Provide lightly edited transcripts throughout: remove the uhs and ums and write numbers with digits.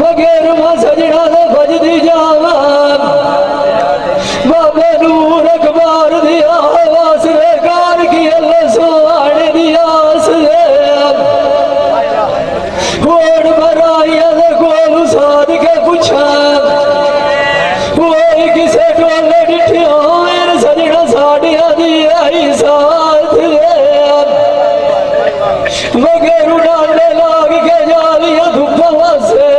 मगर मां सजना दे भजदी जावा बाबे नूर अखबार दिया वासरे कार की अल्लाह सोहाने दिया होड़ मराइया दे कोल साध के पुछा कोई किसे टोले डिठियो मेरे सजना साड़िया दी आई साथ मगर उड़ाने लाग के जालिया धुप्पा वासे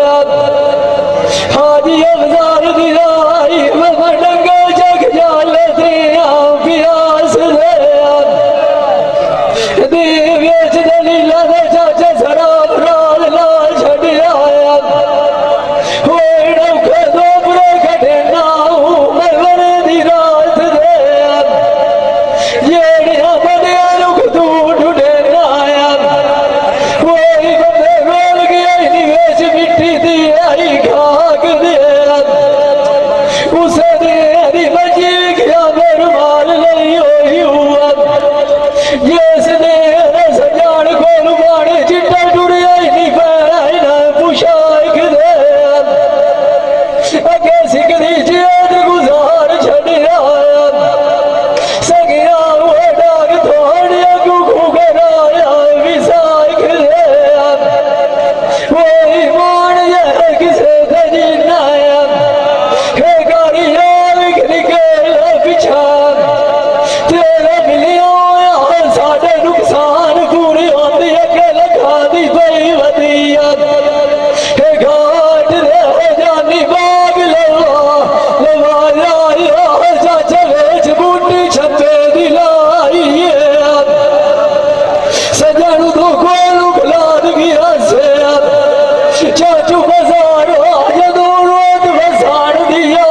हाजी अवजार दिया आई मैं डंगा जग जाले दिया प्यास दे बेच दलीला दे चाचे शराब राल लाल छड़ आया होए डौके दो बुरे कटे नाऊ मैं वरे दी रात दे जेड़िया बनिया रुख तू ढूंढे ना आया कोई बंदे रोल गया निवेश मिट्टी दी आई खाक दे उसे दे दी बची गया मेरे माल नहीं होई हुआ जिस ने सजान कोल मारे चिट्टा टुरिया नहीं पैराई ना पुशाक दे अगे सिकदी जेद गुजार छड़िया सगिया वो डाग थोड़िया गुगू कराया विसाख दे वो ईमान ये किसे दजी नाया हे गाड़िया निकल पिछा तेरे मिलिया साढ़े नुकसान पूरी होती है के लखा दी पई वधिया हे घाट रे जानी बाग लवाया चाचा वेच बूटी छपे दिलाई सजन तो कोल खलाद गया से चाचू बाजार आज दो रोज बसाड़ दिया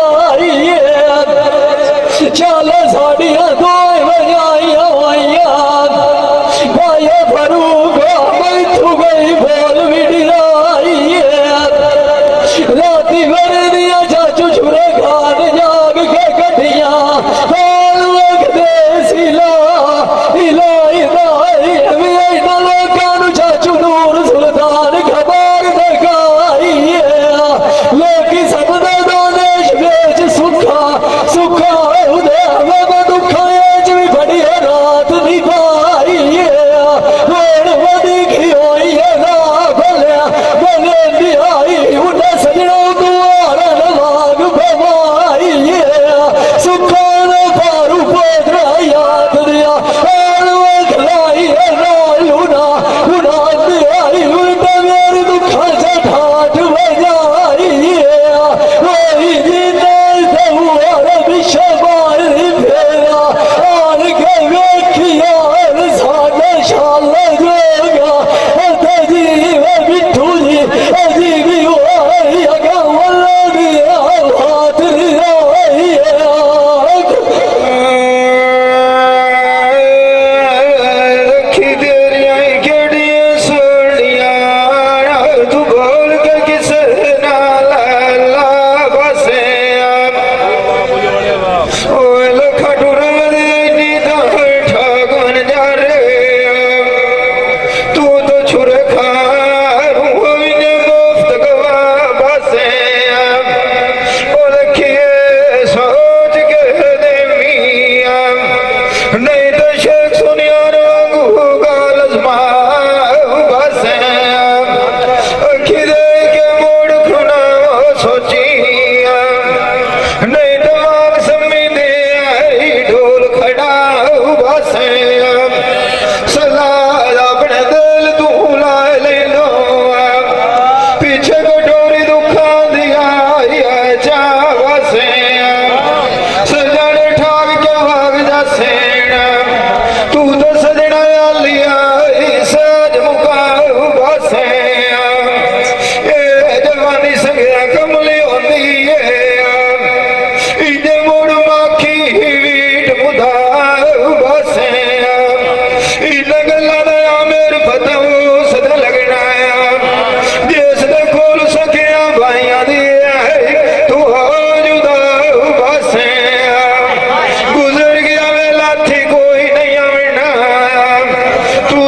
चल साड़िया दो बजाइया भाइया फरूक मैं गई बोल बिड़ाई राती भर दिया चाचू छुरे खान जाग के कटिया बोल वक दे सिला इलाई दाई ना लोकां चाचू नूर सुल्तान खबर दिखाई लोकी सब दो देश बेच सुखा सुखा उदे मैं दुखा भी बड़ी रात नहीं पाई होड़ बड़ी की होई ना भलिया भले दिहाई उन्हें सजना दुआर लाग भवाई सुखा ने पारू पोतरा याद दिया खलाई लूना उड़ा दिहाई उल्टा मेरे दुखा से ठाठ बजाई वही जीते हुआ विश्व मार फेरा आन के वेखिया साढ़े शाल जोगा जीव बिठू जी अजीबी होई अगा वल्ला दिया हाथ रोई रखी तेरिया केड़िया सोनिया तू बोल के किस नाल बसे ओए लखा टुरम दी ठाकुन जा रे तू तो छुरे खारू मुफ्त गवा बसे ओ लखिए सोच के दे मिया नहीं तो शेख सुनिया रंगू गाल बसे अखी दे के मोड़ खुना सोची नहीं तो मांग सम्मी दे आई ढोल खड़ा बसे सलाह अपने दिल तू ला ले लो पीछे कटोरी दुखा दिया जा बसे सजन ठाक के भाग जा सेना तू तो सजना लिया सज मुका बसे ए जवानी संगया कमली होती है इजे मोड़ माखी वीट बुधा बसे लगला दया मेर फतू सद लगना जिस दे खोल सकिया भाइया दी तू हो जुदा बसे गुजर गया वे लाठी कोई नहीं आना तू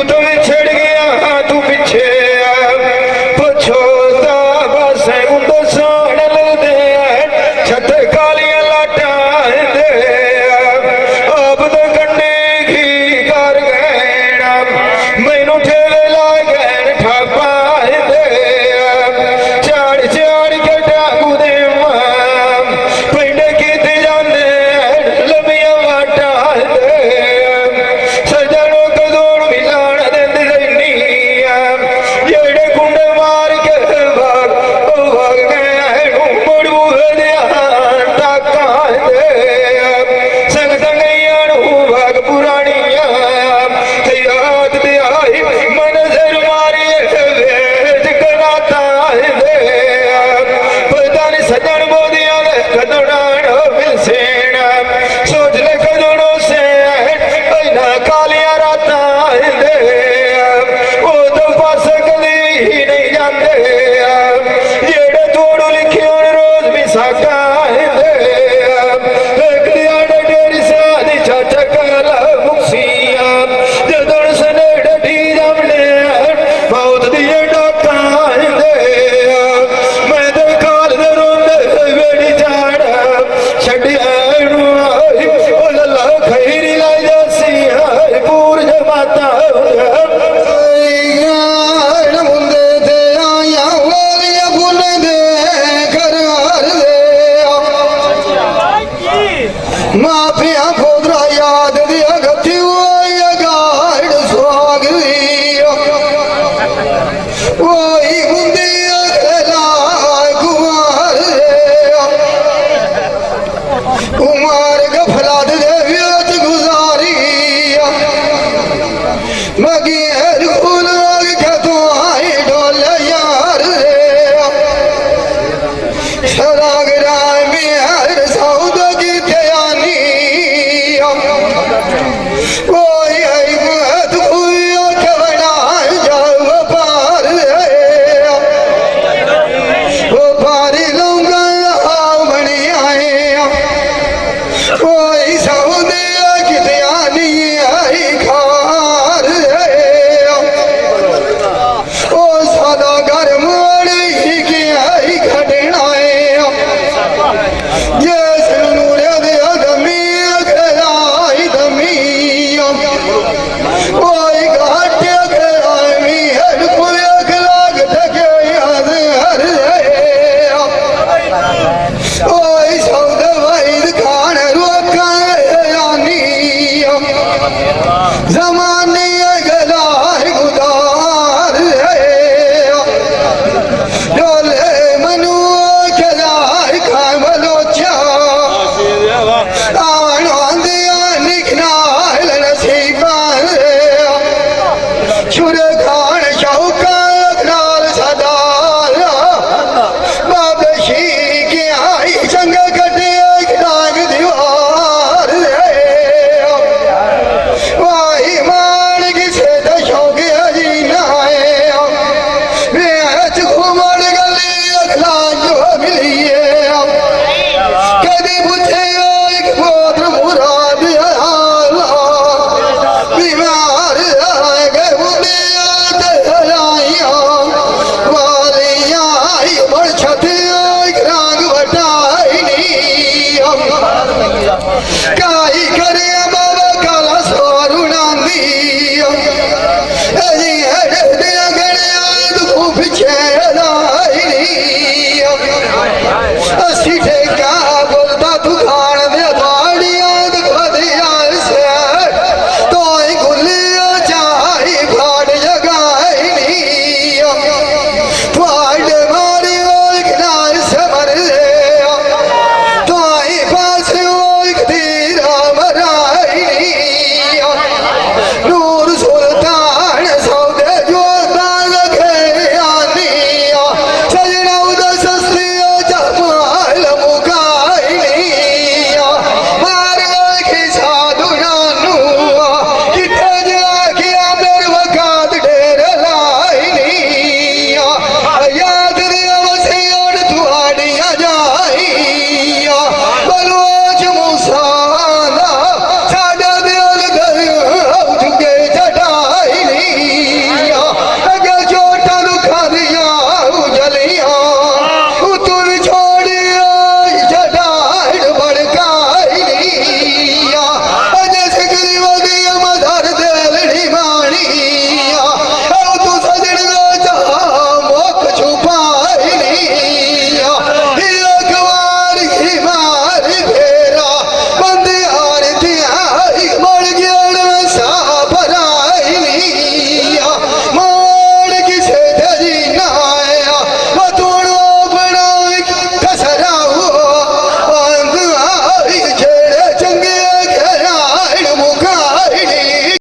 कुमार गफलात दे विच गुजारी मगी रूल के तू आई ढोल यार रे शराग राय में हर सौद की तैयारी कोई आई मत कोई के बना जाओ पार रे वो पारी लूंगा बनी आए कोई सौदे की तैयारी आई खार रे ओ सदा घर मोड़ी की आई घटनाए ये सुनूरे दे दमी गलाई दमी ओए घाटे गलाई हर कोई अखलाक तके याद हर ओए सौद वैद खान रोका यानी जमाने गलाई गुदार डोले मनु खलाई खान बलोचा आवन आंदिया निखना नसीबा छुर खान शौका नाल सदा बाबशी के आई संग कटे राग दीवार वाही मान किसे तो शौक हजी नाए बेच घूमर गली अखलाक जो मिलिए कदी पूछे एक पुत्र मुराद आला बीमार गए बुनियाद हलाइया वालियां आई बड़ छत एक रंग बटाई नी काई